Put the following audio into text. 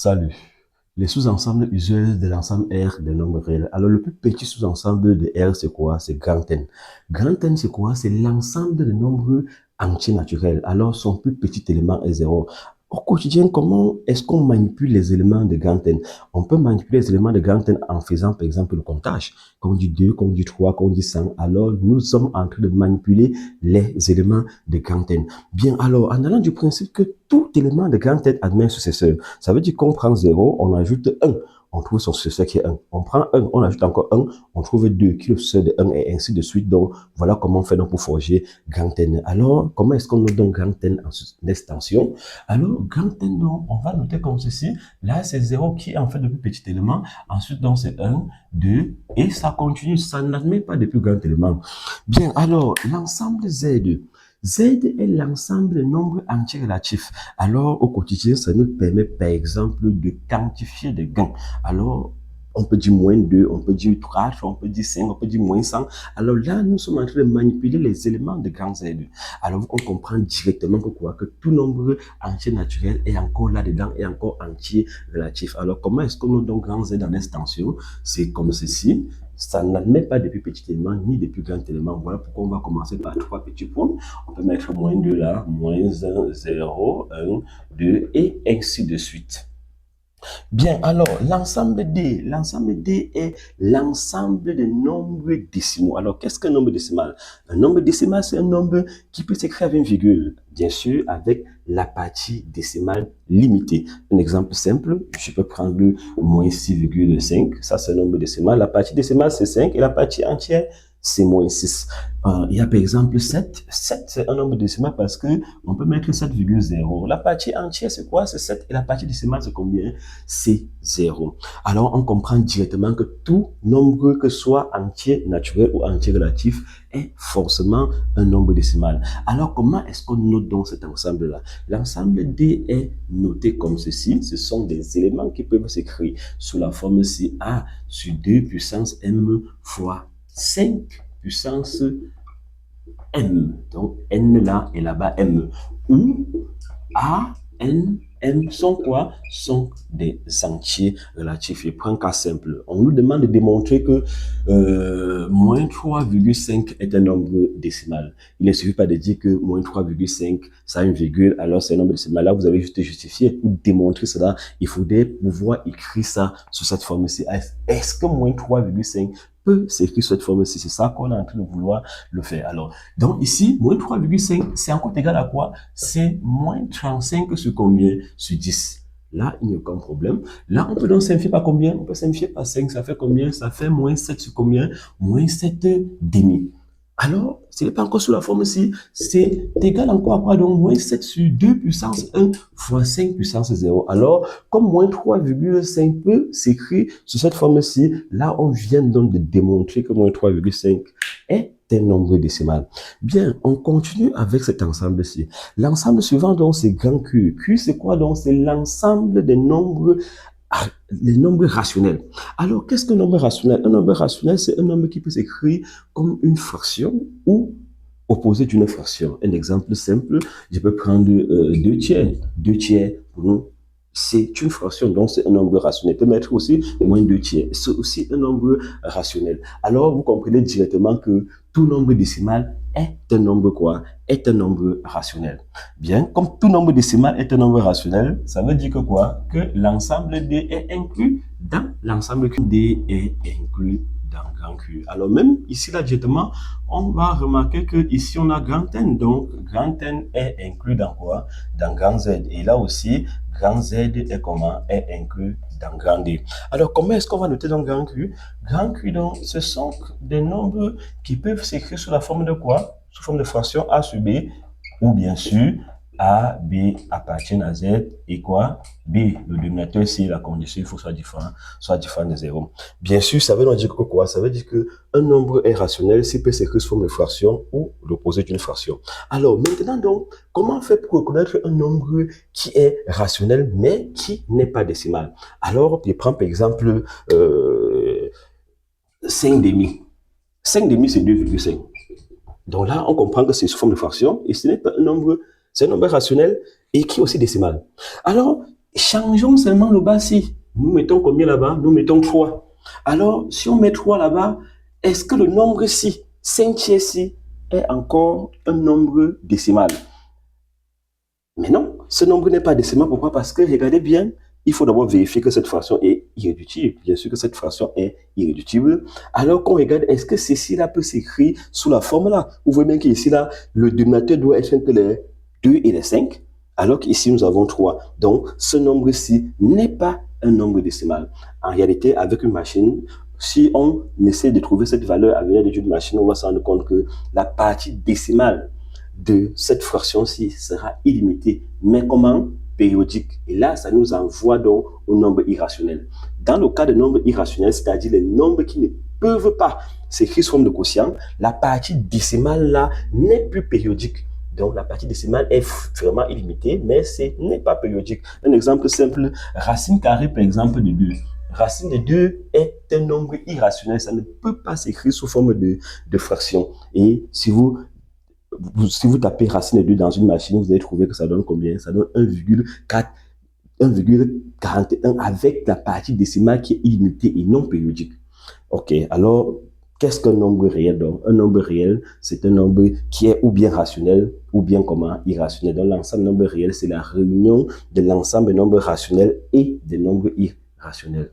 Salut. Les sous-ensembles usuels de l'ensemble R des nombres réels. Alors, le plus petit sous-ensemble de R, c'est quoi? C'est grand N. Grand N, c'est quoi? C'est l'ensemble des nombres entiers naturels. Alors, son plus petit élément est 0. Au quotidien, comment est-ce qu'on manipule les éléments de grand N? On peut manipuler les éléments de grand N en faisant, par exemple, le comptage. Quand on dit 2, quand on dit 3, quand on dit 100, alors nous sommes en train de manipuler les éléments de grand N. Bien, alors, en allant du principe que tout élément de grand N admet un successeur, ça veut dire qu'on prend 0, on ajoute 1, on trouve son successeur qui est 1. On prend 1, on ajoute encore 1, on trouve 2 qui est le successeur de 1 et ainsi de suite. Donc, voilà comment on fait donc pour forger grand N. Alors, comment est-ce qu'on note donc grand N en extension? Alors, grand N, donc, on va noter comme ceci. Là, c'est 0 qui est en fait le plus petit élément. Ensuite, donc, c'est 1, 2, et ça continue. Ça n'admet pas de plus grand élément. Bien, alors, l'ensemble Z. Z est l'ensemble des nombres entiers relatifs. Alors, au quotidien, ça nous permet, par exemple, de quantifier des gains. Alors, on peut dire moins 2, on peut dire 3, on peut dire 5, on peut dire moins 100. Alors là, nous sommes en train de manipuler les éléments de grand Z. Alors, on comprend directement que quoi? Que tout nombre entier naturel est encore là-dedans, est encore entier relatif. Alors, comment est-ce qu'on note donc grand Z en extension? C'est comme ceci. Ça n'admet pas de plus petits éléments ni de plus grands éléments. Voilà pourquoi on va commencer par 3 petits points. On peut mettre moins 2 là, moins 1, 0, 1, 2 et ainsi de suite. Bien, alors, l'ensemble D est l'ensemble des nombres décimaux. Alors, qu'est-ce qu'un nombre décimal? Un nombre décimal, c'est un nombre qui peut s'écrire avec une virgule, bien sûr, avec la partie décimale limitée. Un exemple simple, je peux prendre le moins 6,5, ça c'est un nombre décimal. La partie décimale, c'est 5 et la partie entière, c'est moins 6. Il y a par exemple 7. 7, c'est un nombre décimal parce que on peut mettre 7,0. La partie entière, c'est quoi? C'est 7. Et la partie décimale, c'est combien? C'est 0. Alors, on comprend directement que tout nombre, que ce soit entier naturel ou entier relatif, est forcément un nombre décimal. Alors, comment est-ce qu'on note donc cet ensemble-là? L'ensemble D est noté comme ceci. Ce sont des éléments qui peuvent s'écrire sous la forme ci A sur 2 puissance M fois 5 puissance M. Donc, N là et là-bas M. Où A, N, M sont quoi? Sont des entiers relatifs. Je prends un cas simple. On nous demande de démontrer que moins 3,5 est un nombre décimal. Il ne suffit pas de dire que moins 3,5, ça a une virgule, alors c'est un nombre décimal. Là, vous avez juste justifié. Pour démontrer cela, il faudrait pouvoir écrire ça sous cette forme-ci. Est-ce que moins 3,5 peut s'écrire sous cette forme-ci? C'est ça qu'on est en train de vouloir le faire. Alors, donc ici, moins 3,5, c'est encore égal à quoi? C'est moins 35 sur combien? Sur 10. Là, il n'y a aucun problème. Là, on peut donc simplifier par combien? On peut simplifier par 5. Ça fait combien? Ça fait moins 7 sur combien? Moins 7 demi. Alors, ce n'est pas encore sous la forme ci, c'est égal encore à quoi? Donc, moins 7 sur 2 puissance 1 fois 5 puissance 0. Alors, comme moins 3,5 peut s'écrire sous cette forme-ci, là, on vient donc de démontrer que moins 3,5 est un nombre décimal. Bien, on continue avec cet ensemble-ci. L'ensemble suivant, donc, c'est grand Q. Q, c'est quoi donc? C'est l'ensemble des nombres, les nombres rationnels. Alors, qu'est-ce qu'un nombre rationnel? Un nombre rationnel, c'est un nombre qui peut s'écrire comme une fraction ou opposé d'une fraction. Un exemple simple, je peux prendre 2 tiers. 2 tiers, pour nous, c'est une fraction, donc c'est un nombre rationnel. On peut mettre aussi moins 2 tiers. C'est aussi un nombre rationnel. Alors, vous comprenez directement que tout nombre décimal est un nombre quoi? Est un nombre rationnel. Bien, comme tout nombre décimal est un nombre rationnel, ça veut dire que quoi? Que l'ensemble D est inclus dans l'ensemble Q. D est inclus dans grand Q. Alors même ici, là, directement, on va remarquer que ici on a grand N. Donc, grand N est inclus dans quoi? Dans grand Z. Et là aussi, grand Z est comment? Est inclus dans grand D. Alors, comment est-ce qu'on va noter dans grand Q? Grand Q, donc, ce sont des nombres qui peuvent s'écrire sous la forme de quoi? Sous forme de fraction A sur B, ou bien sûr, A, B appartiennent à Z et quoi? B, le dénominateur, si la condition, il faut soit différent de 0. Bien sûr, ça veut dire que quoi? Ça veut dire que un nombre est rationnel s'il peut s'écrire sous forme de fraction ou l'opposé d'une fraction. Alors, maintenant donc, comment on fait pour reconnaître un nombre qui est rationnel mais qui n'est pas décimal? Alors, je prends par exemple 5 demi. 5 demi, c'est 2,5. Donc là, on comprend que c'est sous forme de fraction et ce n'est pas un nombre, c'est un nombre rationnel et qui est aussi décimal. Alors, Changeons seulement le bas si. Nous mettons combien là-bas? Nous mettons 3. Alors, si on met 3 là-bas, est-ce que le nombre si, 5 tiers si, est encore un nombre décimal? Mais non, ce nombre n'est pas décimal. Pourquoi? Parce que, regardez bien, il faut d'abord vérifier que cette fraction est irréductible. Bien sûr que cette fraction est irréductible. Alors qu'on regarde, est-ce que ceci-là peut s'écrire sous la forme là? Vous voyez bien qu'ici, là, le dénominateur doit être entre les 2 et les 5, alors qu'ici, nous avons 3. Donc, ce nombre-ci n'est pas un nombre décimal. En réalité, avec une machine, si on essaie de trouver cette valeur avec l'aide d'une machine, on va se rendre compte que la partie décimale de cette fraction-ci sera illimitée. Mais comment? Périodique. Et là, ça nous envoie donc au nombre irrationnel. Dans le cas de nombres irrationnels, c'est-à-dire les nombres qui ne peuvent pas s'écrire sous forme de quotient, la partie décimale là n'est plus périodique. Donc la partie décimale est vraiment illimitée, mais ce n'est pas périodique. Un exemple simple, racine carrée par exemple de 2. Racine de 2 est un nombre irrationnel, ça ne peut pas s'écrire sous forme de fraction. Et si vous tapez racine de 2 dans une machine, vous allez trouver que ça donne combien? Ça donne 1,4, 1,41 avec la partie décimale qui est illimitée et non périodique. Ok, alors, qu'est-ce qu'un nombre réel donc? Un nombre réel, c'est un nombre qui est ou bien rationnel ou bien comment? Irrationnel. Donc, l'ensemble nombre réel, c'est la réunion de l'ensemble des nombres rationnels et des nombres irrationnels.